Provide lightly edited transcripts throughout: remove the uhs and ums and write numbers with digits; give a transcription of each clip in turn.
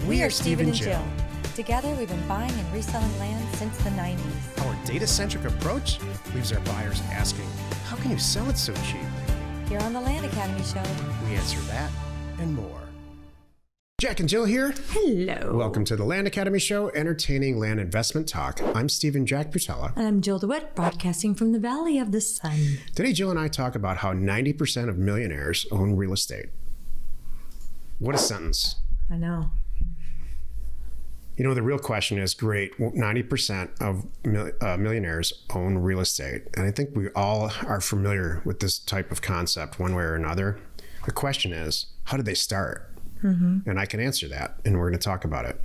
We are Steve and Jill. Together, we've been buying and reselling land since the 90s. Our data-centric approach leaves our buyers asking, how can you sell it so cheap? Here on the Land Academy Show, We answer that and more. Jack and Jill here. hello. Welcome to the Land Academy Show, entertaining land investment talk. I'm Steve and Jack Butella. And I'm Jill DeWitt, broadcasting from the Valley of the Sun. Today, Jill and I talk about how 90% of millionaires own real estate. What a sentence. I know. You know, the real question is, great, 90% of millionaires own real estate. And I think we all are familiar with this type of concept one way or another. The question is, how did they start? Mm-hmm. And I can answer that, and we're going to talk about it.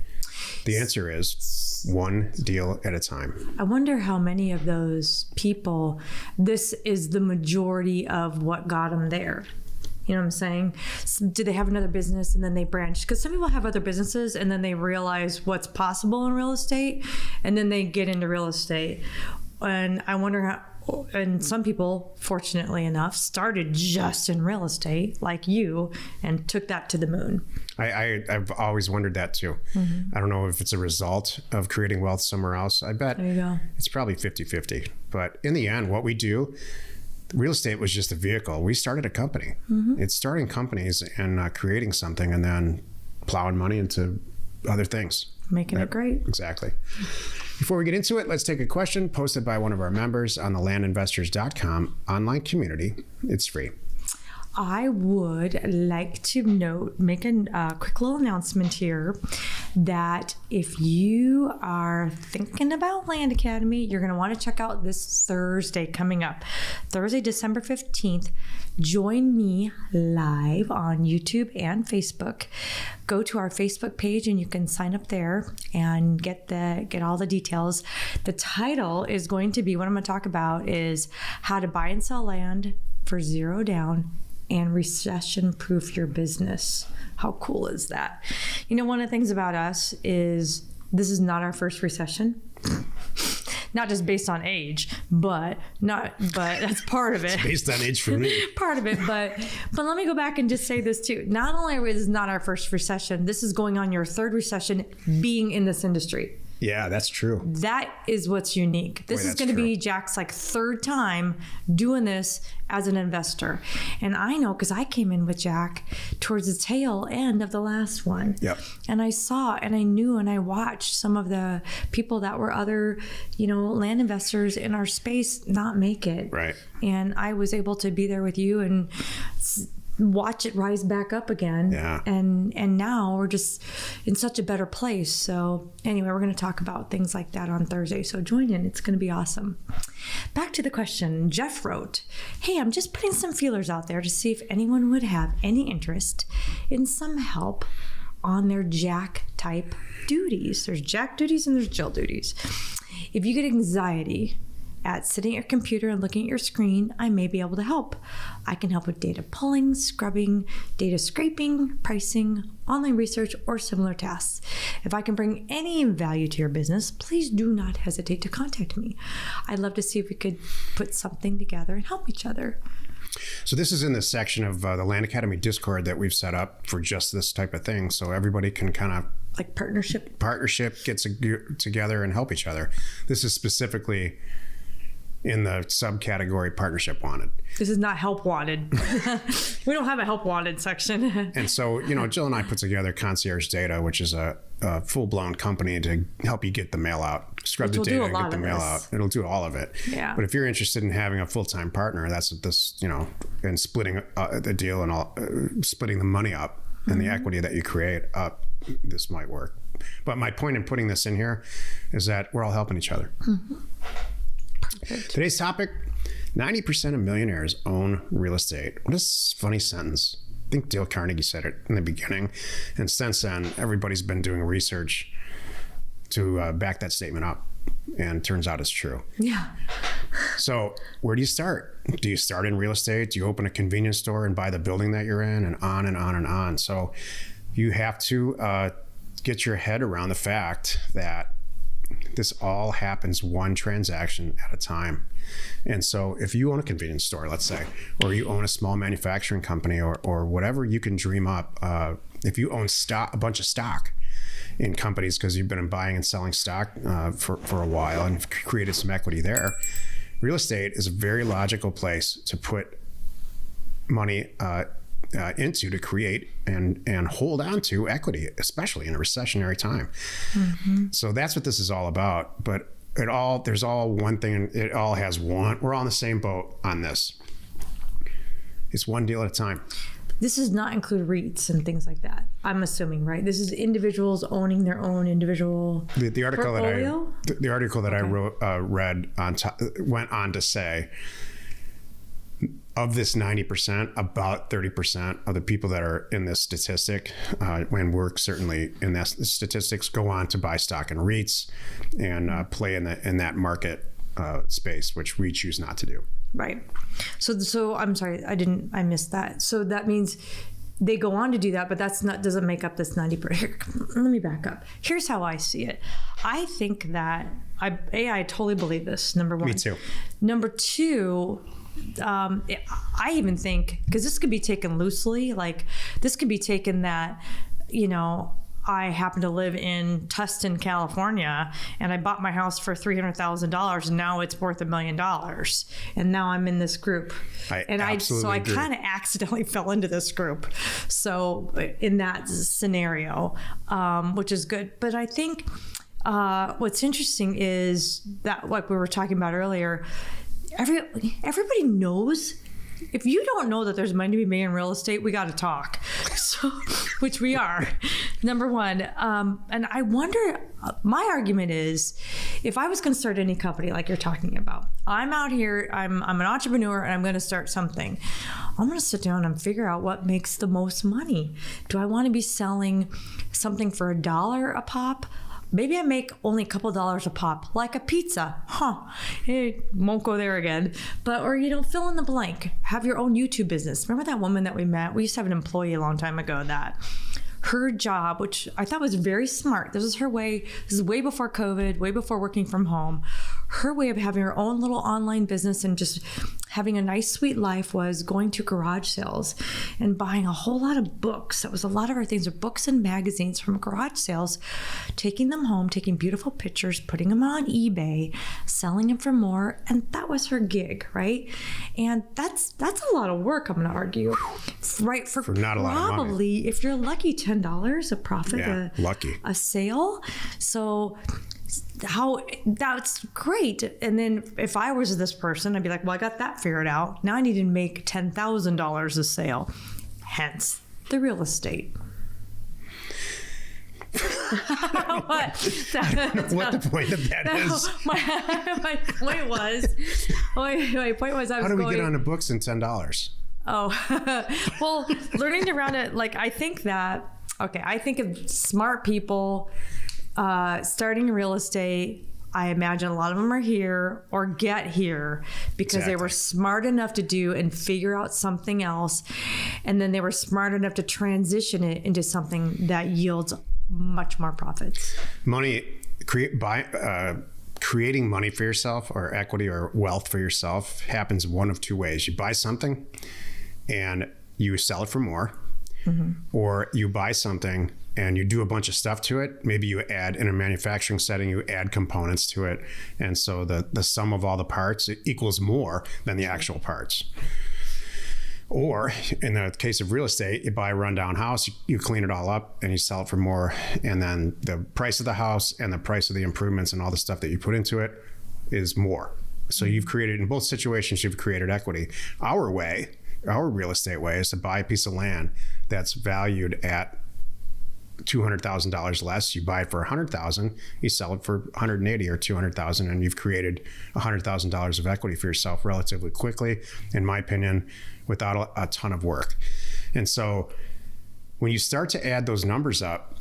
The answer is one deal at a time. I wonder how many of those people, this is the majority of what got them there. You know what I'm saying? Do they have another business and then they branch? Because some people have other businesses and then they realize what's possible in real estate and then they get into real estate. And I wonder how, and some people, fortunately enough, started just in real estate like you and took that to the moon. I've always wondered that too. Mm-hmm. I don't know if it's a result of creating wealth somewhere else. I bet there you go. It's probably 50-50. But in the end, what we do, real estate was just a vehicle. We started a company. Mm-hmm. It's starting companies and creating something and then plowing money into other things. Making it great. Exactly. Before we get into it, let's take a question posted by one of our members on the landinvestors.com online community. It's free. I would like to make a quick little announcement here that if you are thinking about Land Academy, you're going to want to check out this Thursday coming up. Thursday, December 15th. Join me live on YouTube and Facebook. Go to our Facebook page and you can sign up there and get all the details. The title is going to be, what I'm going to talk about is how to buy and sell land for zero down and recession-proof your business. How cool is that? You know, one of the things about us is this is not our first recession. Not just based on age, but that's part of it. It's based on age for me. Part of it, but let me go back and just say this too. Not only is this not our first recession, this is going on your third recession being in this industry. Yeah, that's true. That is what's unique. This is going to be Jack's third time doing this as an investor. And I know because I came in with Jack towards the tail end of the last one. Yep. And I saw and I knew and I watched some of the people that were other, land investors in our space not make it. Right. And I was able to be there with you and watch it rise back up again. Yeah. And now we're just in such a better place. So anyway, we're going to talk about things like that on Thursday. So join in. It's going to be awesome. Back to the question. Jeff wrote, hey, I'm just putting some feelers out there to see if anyone would have any interest in some help on their Jack type duties. There's Jack duties and there's Jill duties. If you get anxiety at sitting at your computer and looking at your screen, I may be able to help. I can help with data pulling, scrubbing, data scraping, pricing, online research, or similar tasks. If I can bring any value to your business, please do not hesitate to contact me. I'd love to see if we could put something together and help each other. So this is in the section of the Land Academy Discord that we've set up for just this type of thing. So everybody can kind of partnership get together and help each other. This is specifically in the subcategory partnership wanted. This is not help wanted. We don't have a help wanted section. And so, Jill and I put together Concierge Data, which is a full-blown company to help you get the mail out, scrub the data and get the mail out. It'll do all of it. Yeah. But if you're interested in having a full-time partner, that's what this, and splitting the deal and all, splitting the money up and the equity that you create up, this might work. But my point in putting this in here is that we're all helping each other. Mm-hmm. Perfect. Today's topic, 90% of millionaires own real estate. What a funny sentence. I think Dale Carnegie said it in the beginning. And since then, everybody's been doing research to back that statement up. And turns out it's true. Yeah. So where do you start? Do you start in real estate? Do you open a convenience store and buy the building that you're in? And on and on and on. So you have to get your head around the fact that this all happens one transaction at a time. And so if you own a convenience store, let's say, or you own a small manufacturing company or whatever you can dream up, if you own a bunch of stock, in companies because you've been buying and selling stock for a while and you've created some equity there. Real estate is a very logical place to put money into to create and hold on to equity, especially in a recessionary time. So that's what this is all about. But there's all one thing, it all has one, we're all in the same boat on this. It's one deal at a time. This does not include REITs and things like that, I'm assuming, right? This is individuals owning their own individual the article portfolio? The article that I read went on to say, of this 90%, about 30% of the people that are in this statistic, when work certainly in that statistics, go on to buy stock in REITs and play in that market space, which we choose not to do. Right. So I'm sorry, I missed that. So that means they go on to do that, but doesn't make up this 90%. Let me back up. Here's how I see it. I think that I totally believe this. Number one. Me too. Number two, I even think, because this could be taken loosely, like this could be taken that, I happen to live in Tustin, California, and I bought my house for $300,000, and now it's worth $1 million. And now I'm in this group. I kind of accidentally fell into this group. So in that scenario, which is good. But I think what's interesting is that, like we were talking about earlier, everybody knows. If you don't know that there's money to be made in real estate, we got to talk. So, which we are, number one. And I wonder, my argument is, if I was going to start any company like you're talking about, I'm out here, I'm an entrepreneur and I'm going to start something. I'm going to sit down and figure out what makes the most money. Do I want to be selling something for $1 a pop? Maybe I make only a couple dollars a pop, like a pizza. It won't go there again. Or fill in the blank. Have your own YouTube business. Remember that woman that we met? We used to have an employee a long time ago that her job, which I thought was very smart. This is her way. This is way before COVID, way before working from home. Her way of having her own little online business and just having a nice, sweet life was going to garage sales and buying a whole lot of books. That was a lot of her things, are books and magazines from garage sales, taking them home, taking beautiful pictures, putting them on eBay, selling them for more. And that was her gig, right? And that's a lot of work, I'm going to argue, right? For not a lot of money. Probably, if you're lucky, $10 a profit, a sale. So that's great. And then if I was this person, I'd be like, well, I got that figured out. Now I need to make $10,000 a sale. Hence the real estate. What? I don't know what the point of that is. My point was, how do we get on the books in $10? Oh, well, learning to round it, I think of smart people starting real estate. I imagine a lot of them are here or get here because they were smart enough to do and figure out something else. And then they were smart enough to transition it into something that yields much more profits. Creating money for yourself or equity or wealth for yourself happens one of two ways. You buy something and you sell it for more, or you buy something and you do a bunch of stuff to it. Maybe you add, in a manufacturing setting, you add components to it. And so the sum of all the parts equals more than the actual parts. Or in the case of real estate, you buy a rundown house, you clean it all up and you sell it for more. And then the price of the house and the price of the improvements and all the stuff that you put into it is more. So you've created, in both situations, you've created equity. Our real estate way is to buy a piece of land that's valued at $200,000 less. You buy it for $100,000, you sell it for $180,000 or $200,000, and you've created $100,000 of equity for yourself relatively quickly, in my opinion, without a ton of work. And so when you start to add those numbers up,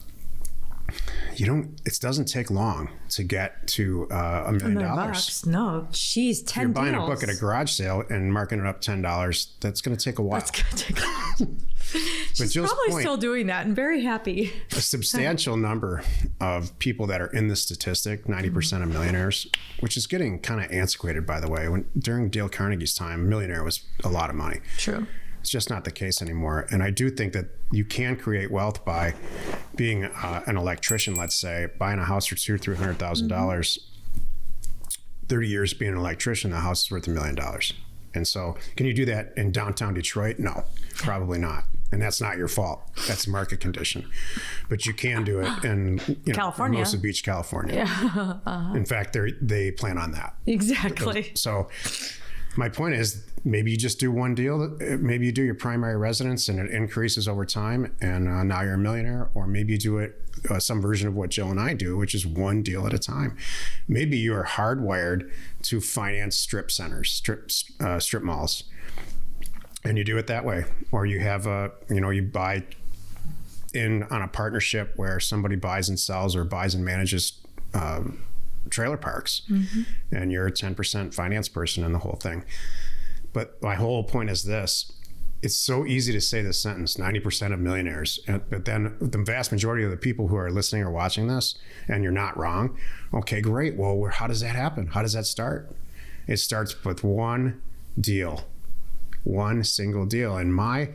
it doesn't take long to get to $1 million. No, geez, 10 You're buying deals. a book at a garage sale and marking it up $10. That's going to take a while. That's going to take a while. She's probably still doing that and very happy. A substantial number of people that are in this statistic, 90% of millionaires, which is getting kind of antiquated, by the way. During Dale Carnegie's time, a millionaire was a lot of money. True. It's just not the case anymore. And I do think that you can create wealth by being an electrician, let's say, buying a house for $200,000-$300,000. 30 years being an electrician, the house is worth $1 million. And so can you do that in downtown Detroit? No, probably not. And that's not your fault. That's market condition. But you can do it in California. Hermosa Beach, California. Yeah. In fact, they plan on that. Exactly. So my point is, maybe you just do one deal. Maybe you do your primary residence and it increases over time, and now you're a millionaire. Or maybe you do it some version of what Jill and I do, which is one deal at a time. Maybe you are hardwired to finance strip centers, strip malls, and you do it that way. Or you have you buy in on a partnership where somebody buys and sells or buys and manages trailer parks, and you're a 10% finance person in the whole thing. But my whole point is this: it's so easy to say this sentence, 90% of millionaires, but then the vast majority of the people who are listening or watching this, and you're not wrong. Okay, great. Well, how does that happen? How does that start? It starts with one deal, one single deal. And my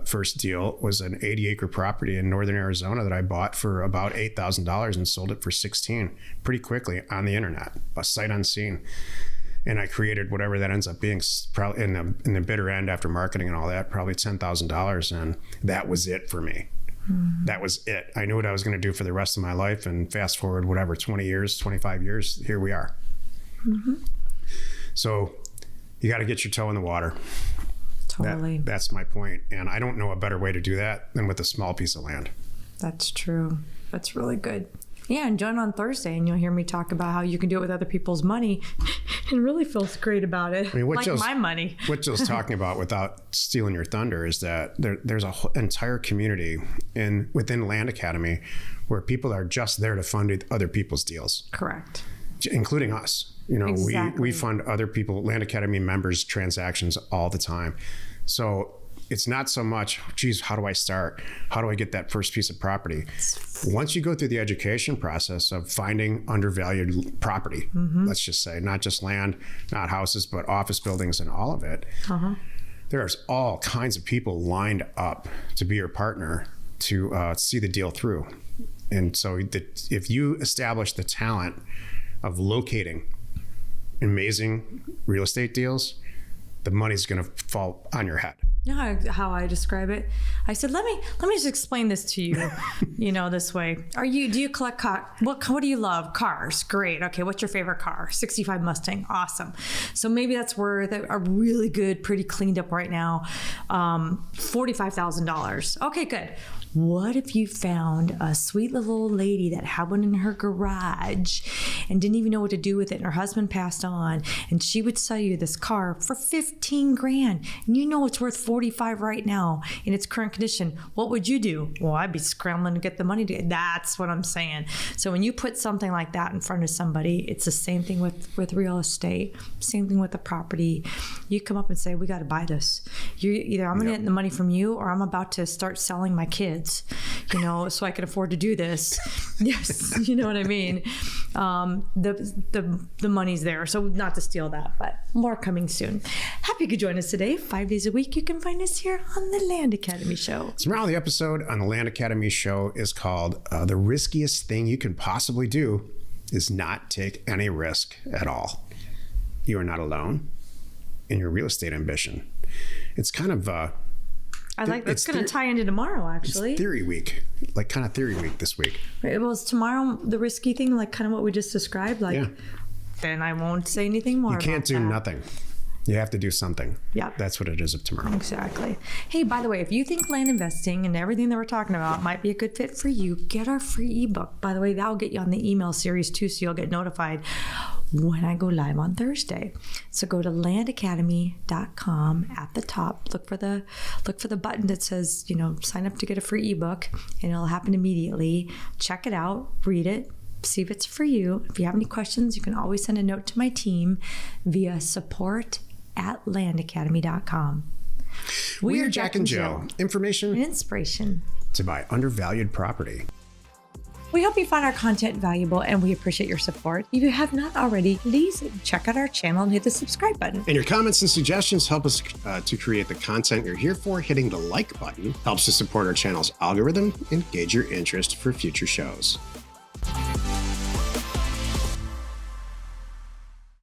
first deal was an 80-acre property in northern Arizona that I bought for about $8,000 and sold it for $16,000 pretty quickly on the internet, a sight unseen. And I created whatever that ends up being, probably in the bitter end after marketing and all that, probably $10,000. And that was it for me. That was it. I knew what I was going to do for the rest of my life. And fast forward, 20 years, 25 years, here we are. So you got to get your toe in the water. Totally. That's my point. And I don't know a better way to do that than with a small piece of land. That's true. That's really good. Yeah, and join on Thursday, and you'll hear me talk about how you can do it with other people's money, and really feels great about it. I mean, my money. What Jill's talking about, without stealing your thunder, is that there's a whole entire community within Land Academy where people are just there to fund other people's deals. Correct. Including us. Exactly. We fund other people, Land Academy members' transactions all the time. So it's not so much, geez, how do I start? How do I get that first piece of property? Once you go through the education process of finding undervalued property, let's just say, not just land, not houses, but office buildings and all of it, there's all kinds of people lined up to be your partner to see the deal through. And so if you establish the talent of locating amazing real estate deals, the money's going to fall on your head. You know how I describe it? I said, let me just explain this to you, this way. Do you collect what do you love? Cars. Great. Okay. What's your favorite car? 65 Mustang. Awesome. So maybe that's worth a really good, pretty cleaned up right now, $45,000. Okay, good. What if you found a sweet little old lady that had one in her garage and didn't even know what to do with it, and her husband passed on, and she would sell you this car for $15,000, and you know it's worth 45 right now in its current condition? What would you do? Well, I'd be scrambling to get the money to. That's what I'm saying. So when you put something like that in front of somebody, it's the same thing with real estate, same thing with the property. You come up and say, we got to buy this. Either I'm going to get the money from you, or I'm about to start selling my kids, so I can afford to do this. Yes, you know what I mean? The money's there. So not to steal that, but more coming soon. Happy you could join us today. 5 days a week. You can find us here on the Land Academy Show. Tomorrow, the episode on the Land Academy Show is called The Riskiest Thing You Can Possibly Do Is Not Take Any Risk at All. You are not alone in your real estate ambition. It's kind of that's going to tie into tomorrow, actually. It's theory week, kind of theory week this week. It was tomorrow the risky thing, kind of what we just described. Then I won't say anything more. You can't do nothing. You have to do something. Yeah. That's what it is of tomorrow. Exactly. Hey, by the way, if you think land investing and everything that we're talking about might be a good fit for you, get our free ebook. By the way, that'll get you on the email series too, so you'll get notified when I go live on Thursday. So go to landacademy.com. At the top, look for the button that says, sign up to get a free ebook, and it'll happen immediately. Check it out, read it, see if it's for you. If you have any questions, you can always send a note to my team via support@landacademy.com. We are Jack and Jill. Information and inspiration to buy undervalued property. We hope you found our content valuable and we appreciate your support. If you have not already, please check out our channel and hit the subscribe button. And your comments and suggestions help us to create the content you're here for. Hitting the like button helps to support our channel's algorithm and gauge your interest for future shows.